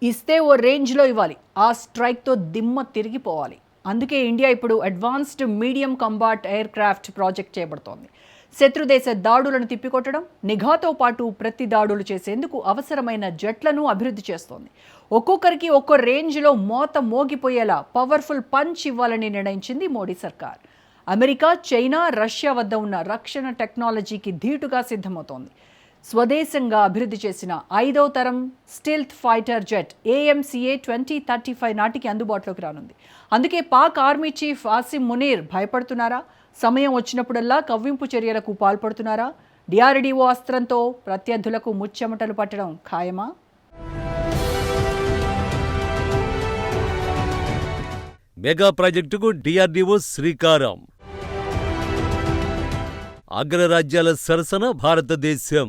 ఇస్తే ఓ రేంజ్లో ఇవ్వాలి. ఆ స్ట్రైక్తో దిమ్మ తిరిగిపోవాలి. అందుకే ఇండియా ఇప్పుడు advanced medium combat air craft project చేపడుతోంది. శత్రుదేశ దాడులను తిప్పికొట్టడం, నిఘాతో పాటు ప్రతి దాడులు చేసేందుకు అవసరమైన జెట్లను అభివృద్ధి చేస్తోంది. ఒక్కొక్కరికి ఒక్కో రేంజ్లో మోత మోగిపోయేలా పవర్ఫుల్ పంచ్ ఇవ్వాలని నిర్ణయించింది మోడీ సర్కార్. అమెరికా, చైనా, రష్యా వద్ద ఉన్న రక్షణ టెక్నాలజీకి ధీటుగా సిద్ధమవుతోంది. స్వదేశంగా అభివృద్ధి చేసిన 5వ తరం స్టీల్త్ ఫైటర్ జెట్ AMCA 2035 నాటికి అందుబాటులోకి రానుంది. అందుకే పాక్ ఆర్మీ చీఫ్ ఆసిమ్ మునీర్ భయపడుతున్నారా? సమయం వచ్చినప్పుడల్లా కవ్వింపు చర్యలకు పాల్పడుతున్నారా? DRDO అస్త్రంతో ప్రత్యర్థులకు ముచ్చెమటలు పట్టడం ఖాయమా? మెగా ప్రాజెక్టుకు DRDO శ్రీకారం. అగ్రరాజ్యాల సరసన భారతదేశం.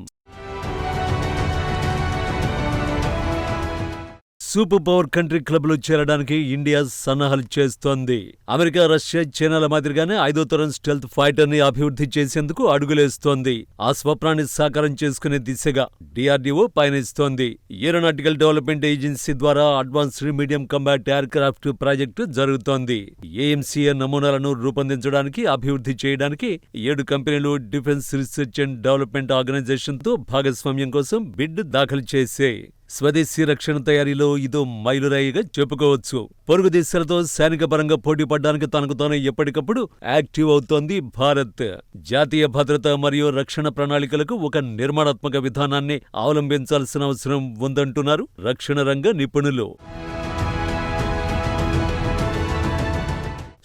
సూపర్ పవర్ కంట్రీ క్లబ్లో చేరడానికి ఇండియా సన్నాహాలు చేస్తోంది. అమెరికా, రష్యా, చైనాల మాదిరిగానే 5వ తరం స్టెల్త్ ఫైటర్ ని అభివృద్ధి చేసేందుకు అడుగులేస్తోంది. ఆ స్వప్నాన్ని సాకారం చేసుకునే దిశగా DRDO పయనిస్తోంది. ఏరోనాటికల్ డెవలప్మెంట్ ఏజెన్సీ ద్వారా advanced medium combat aircraft project జరుగుతోంది. AMCA నమూనాలను రూపొందించడానికి, అభివృద్ధి చేయడానికి 7 కంపెనీలు defence research and development organisation తో భాగస్వామ్యం కోసం బిడ్ దాఖలు చేశాయి. స్వదేశీ రక్షణ తయారీలో ఇదో మైలురాయిగా చెప్పుకోవచ్చు. పొరుగు దేశాలతో సైనిక పరంగా పోటీ పడడానికి తనకు తాను ఎప్పటికప్పుడు యాక్టివ్ అవుతోంది భారత్. జాతీయ భద్రత మరియు రక్షణ ప్రణాళికలకు ఒక నిర్మాణాత్మక విధానాన్ని అవలంబించాల్సిన అవసరం ఉందంటున్నారు రక్షణ రంగ నిపుణులు.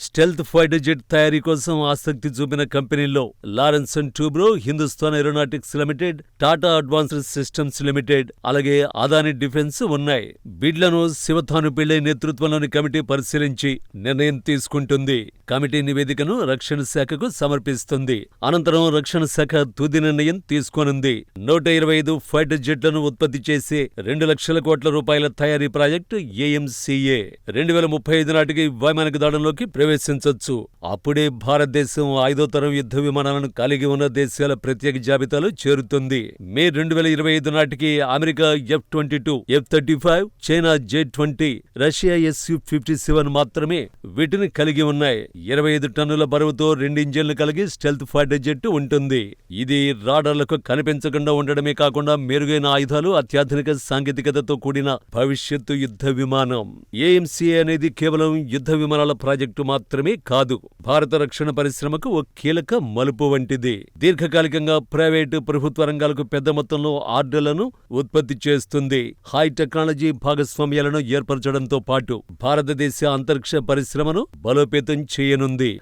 స్టెల్త్ ఫైటర్ జెట్ తయారీ కోసం ఆసక్తి చూపిన కంపెనీల్లో Lawrence and Toubro, Hindustan aeronautics limited, Tata advanced systems limited, అలాగే అదాని డిఫెన్స్ ఉన్నాయి. బిడ్లను శివథాను పిళ్ళై నేతృత్వంలోని కమిటీ పరిశీలించి నిర్ణయం తీసుకుంటుంది. కమిటీ నివేదికను రక్షణ శాఖకు సమర్పిస్తుంది. అనంతరం రక్షణ శాఖ తుది నిర్ణయం తీసుకోనుంది. 125 ఫైటర్ జెట్లను ఉత్పత్తి చేసే 2 లక్షల కోట్ల రూపాయల తయారీ ప్రాజెక్టు AMCA 2035 నాటికి వైమానిక దాడుల్లోకి ప్రవేశించొచ్చు. అప్పుడే భారతదేశం 5వ తరం యుద్ధ విమానాలను కలిగి ఉన్న దేశాల ప్రత్యేక జాబితాలో చేరుతుంది. మే 2025 నాటికి America F-22, F-35, China J-20, Russia Su-57 మాత్రమే వీటిని కలిగి ఉన్నాయి. 25 టన్నుల బరువుతో 2 ఇంజిన్లు కలిగి స్టెల్త్ ఫైటర్ జెట్ ఉంటుంది. ఇది రాడార్లకు కనిపించకుండా ఉండడమే కాకుండా మెరుగైన ఆయుధాలు, అత్యాధునిక సాంకేతికతతో కూడిన భవిష్యత్తు యుద్ధ విమానం. AMCA అనేది కేవలం యుద్ధ విమానాల ప్రాజెక్టు మాత్రమే కాదు, భారత రక్షణ పరిశ్రమకు ఓ కీలక మలుపు వంటిది. దీర్ఘకాలికంగా ప్రైవేటు, ప్రభుత్వ రంగాలకు పెద్ద మొత్తంలో ఆర్డర్లను ఉత్పత్తి చేస్తుంది. హై టెక్నాలజీ భాగస్వామ్యాలను ఏర్పరచడంతో పాటు భారతదేశ అంతరిక్ష పరిశ్రమను బలోపేతం చేయనుంది.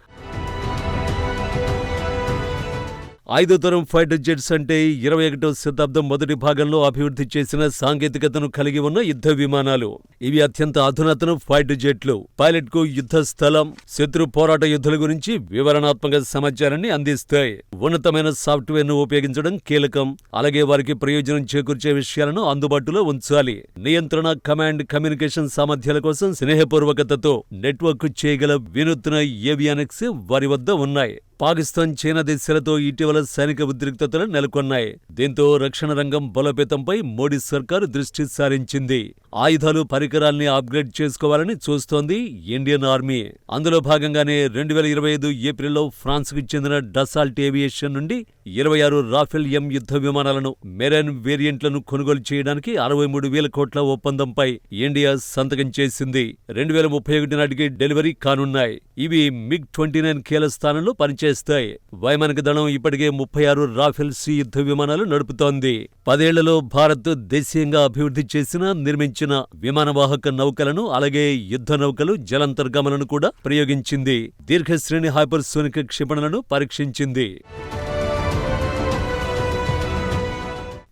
5వ తరం ఫైటర్ జెట్స్ అంటే 21వ శతాబ్దం మొదటి భాగంలో అభివృద్ధి చేసిన సాంకేతికతను కలిగి ఉన్న యుద్ధ విమానాలు. ఇవి అత్యంత అధునాతన ఫైటర్ జెట్లు. పైలట్ కు యుద్ధ స్థలం, శత్రు పోరాట యుద్ధాల గురించి వివరణాత్మక సమాచారాన్ని అందిస్తాయి. ఉన్నతమైన సాఫ్ట్వేర్ ను ఉపయోగించడం కీలకం. అలాగే వారికి ప్రయోజనం చేకూర్చే విషయాలను అందుబాటులో ఉంచాలి. నియంత్రణ, కమాండ్, కమ్యూనికేషన్ సామర్థ్యాల కోసం స్నేహపూర్వకతతో నెట్వర్క్ చేయగల వినూత్న ఏవియానిక్స్ వారి వద్ద ఉన్నాయి. పాకిస్తాన్, చైనా దేశాలతో ఇటీవల సైనిక ఉద్రిక్తతలు నెలకొన్నాయి. దీంతో రక్షణ రంగం బలోపేతంపై మోడీ సర్కారు దృష్టి సారించింది. ఆయుధాలు, పరికరాల్ని అప్గ్రేడ్ చేసుకోవాలని చూస్తోంది ఇండియన్ ఆర్మీ. అందులో భాగంగానే 2025 ఏప్రిల్లో ఫ్రాన్స్కు చెందిన డసాల్ట్ ఏవియేషన్ నుండి 26 రాఫెల్ M యుద్ధ విమానాలను, మెరైన్ వేరియంట్లను కొనుగోలు చేయడానికి 63,000 కోట్ల ఒప్పందంపై ఇండియా సంతకం చేసింది. 2031 నాటికి డెలివరీ కానున్నాయి. ఇవి MiG-29 కీల స్థానంలో పనిచేస్తాయి. వైమానిక దళం ఇప్పటికే 36 రాఫెల్ C యుద్ధ విమానాలు నడుపుతోంది. 10 ఏళ్లలో భారత్ దేశీయంగా అభివృద్ధి చేసిన, నిర్మించిన విమానవాహక నౌకలను, అలాగే యుద్ధ నౌకలు, జలాంతర్గాములను కూడా ప్రయోగించింది. దీర్ఘశ్రేణి హైపర్సోనిక్ క్షిపణులను పరీక్షించింది.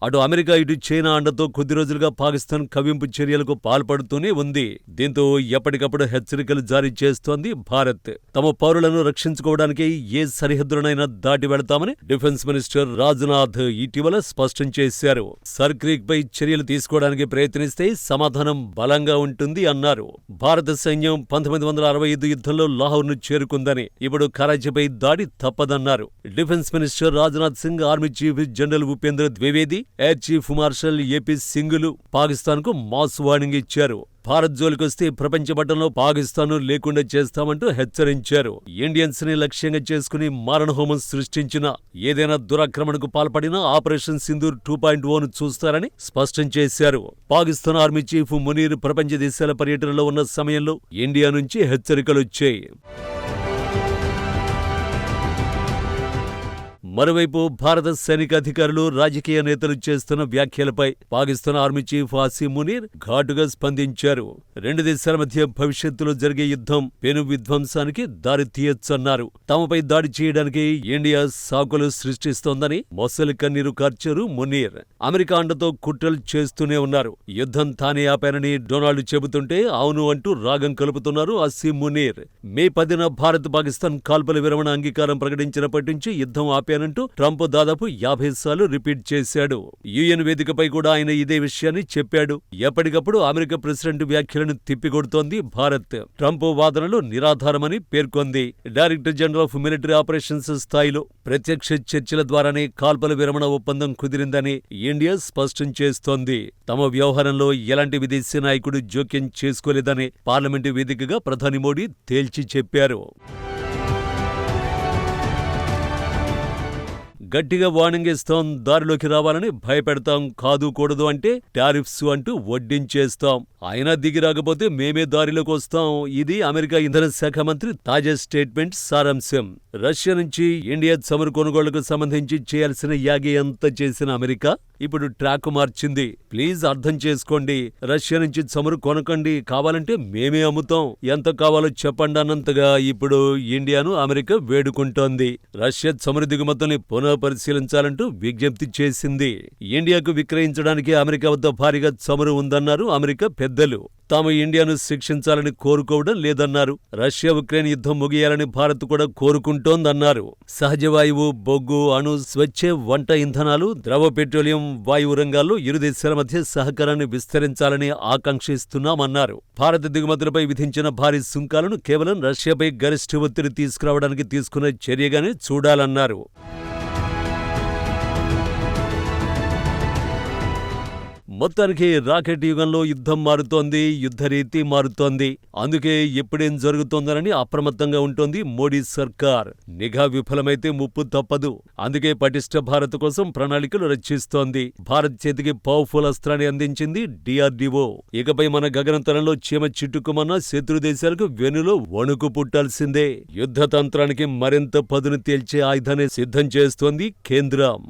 అటు అమెరికా, ఇటు చైనా అండతో కొద్ది రోజులుగా పాకిస్తాన్ కవ్వింపు చర్యలకు పాల్పడుతూనే ఉంది. దీంతో ఎప్పటికప్పుడు హెచ్చరికలు జారీ చేస్తోంది భారత్. తమ పౌరులను రక్షించుకోవడానికి ఏ సరిహద్దులనైనా దాటి వెళతామని డిఫెన్స్ మినిస్టర్ రాజ్నాథ్ ఇటీవల స్పష్టం చేశారు. సర్క్రీక్ పై చర్యలు తీసుకోవడానికి ప్రయత్నిస్తే సమాధానం బలంగా ఉంటుంది అన్నారు. భారత సైన్యం 1965 యుద్ధంలో లాహోర్ను చేరుకుందని, ఇప్పుడు కరాచీపై దాడి తప్పదన్నారు. Defence minister Rajnath Singh, army chief general Upendra Dwivedi, air chief marshal AP సింగులు పాకిస్తాన్కు మాస్ వార్నింగ్ ఇచ్చారు. భారత్ జోలికొస్తే ప్రపంచ పటంలో పాకిస్తాన్ లేకుండా చేస్తామంటూ హెచ్చరించారు. ఇండియన్స్ ని లక్ష్యంగా చేసుకుని మారణహోమం సృష్టించిన ఏదైనా దురాక్రమణకు పాల్పడినా ఆపరేషన్ సింధూర్ 2.0ను చూస్తారని స్పష్టం చేశారు. పాకిస్తాన్ ఆర్మీ చీఫ్ మునీర్ ప్రపంచ దేశాల పర్యటనలో ఉన్న సమయంలో ఇండియా నుంచి హెచ్చరికలొచ్చాయి. మరోవైపు భారత సైనిక అధికారులు, రాజకీయ నేతలు చేస్తున్న వ్యాఖ్యలపై పాకిస్తాన్ ఆర్మీ చీఫ్ ఆసిమ్ మునీర్ ఘాటుగా స్పందించారు. రెండు దేశాల మధ్య భవిష్యత్తులో జరిగే యుద్ధం పెను విధ్వంసానికి దారి తీయొచ్చన్నారు. తమపై దాడి చేయడానికి ఇండియా సాకులు సృష్టిస్తోందని మొసలి కన్నీరు కార్చారు మునీర్. అమెరికా అండతో కుట్రలు చేస్తూనే ఉన్నారు. యుద్ధం తానే ఆపానని డొనాల్డ్ చెబుతుంటే అవును అంటూ రాగం కలుపుతున్నారు ఆసిమ్ మునీర్. మే 10న భారత్ పాకిస్తాన్ కాల్పుల విరమణ అంగీకారం ప్రకటించినప్పటి నుంచి యుద్ధం ఆపానంటూ ట్రంప్ దాదాపు 50 సార్లు రిపీట్ చేశాడు. యుఎన్ వేదికపై కూడా ఆయన ఇదే విషయాన్ని చెప్పాడు. ఎప్పటికప్పుడు అమెరికా ప్రెసిడెంట్ వ్యాఖ్యలను తిప్పికొడుతోంది భారత్. ట్రంప్ వాదనలు నిరాధారమని పేర్కొంది. Director general of military operations స్థాయిలో ప్రత్యక్ష చర్చల ద్వారానే కాల్పుల విరమణ ఒప్పందం కుదిరిందని ఇండియా స్పష్టం చేస్తోంది. తమ వ్యవహారంలో ఎలాంటి విదేశీ నాయకుడు జోక్యం చేసుకోలేదని పార్లమెంటు వేదికగా ప్రధాని మోడీ తేల్చి చెప్పారు. గట్టిగా వార్నింగ్ ఇస్తాం, దారిలోకి రావాలని భయపెడతాం, కాదు కూడదు అంటే టారిఫ్స్ అంటూ వడ్డించేస్తాం, అయినా దిగి రాకపోతే మేమే దారిలోకి వస్తాం. ఇది అమెరికా ఇంధన శాఖ మంత్రి తాజా స్టేట్మెంట్ సారాంశం. రష్యా నుంచి ఇండియా చమురు కొనుగోళ్లకు సంబంధించి చేయాల్సిన యాగి అంతా చేసిన అమెరికా ఇప్పుడు ట్రాక్ మార్చింది. ప్లీజ్ అర్థం చేసుకోండి, రష్యా నుంచి చమురు కొనకండి, కావాలంటే మేమే అమ్ముతాం, ఎంత కావాలో చెప్పండి అన్నంతగా ఇప్పుడు ఇండియాను అమెరికా వేడుకుంటోంది. రష్యా చమురు దిగుమతుల్ని పునఃపరిశీలించాలంటూ విజ్ఞప్తి చేసింది. ఇండియాకు విక్రయించడానికి అమెరికా వద్ద భారీగా చమురు ఉందన్నారు అమెరికా పెద్దలు. తాము ఇండియాను శిక్షించాలని కోరుకోవడం లేదన్నారు. రష్యా ఉక్రెయిన్ యుద్ధం ముగియాలని భారత్ కూడా కోరుకుంటోందన్నారు. సహజ వాయువు, బొగ్గు, అణు, స్వచ్ఛ వంట ఇంధనాలు, ద్రవ పెట్రోలియం వాయువు రంగాల్లో ఇరు దేశాల మధ్య సహకారాన్ని విస్తరించాలని ఆకాంక్షిస్తున్నామన్నారు. భారత దిగుమతులపై విధించిన భారీ సుంకాలను కేవలం రష్యాపై గరిష్ఠ ఒత్తిడి తీసుకురావడానికి తీసుకున్న చర్యగానే చూడాలన్నారు. మొత్తానికి రాకెట్ యుగంలో యుద్ధం మారుతోంది, యుద్ధరీతి మారుతోంది. అందుకే ఎప్పుడేం జరుగుతోందనని అప్రమత్తంగా ఉంటోంది మోడీ సర్కార్. నిఘా విఫలమైతే ముప్పు తప్పదు. అందుకే పటిష్ట భారత్ కోసం ప్రణాళికలు రచిస్తోంది. భారత్ చేతికి పవర్ఫుల్ అస్త్రాన్ని అందించింది DRDO. ఇకపై మన గగనతలంలో చీమ చిట్టుకుమన్న శత్రు దేశాలకు వెనులో వణుకు పుట్టాల్సిందే. యుద్ధతంత్రానికి మరింత పదును తేల్చే ఆయుధాన్ని సిద్ధం చేస్తోంది కేంద్రం.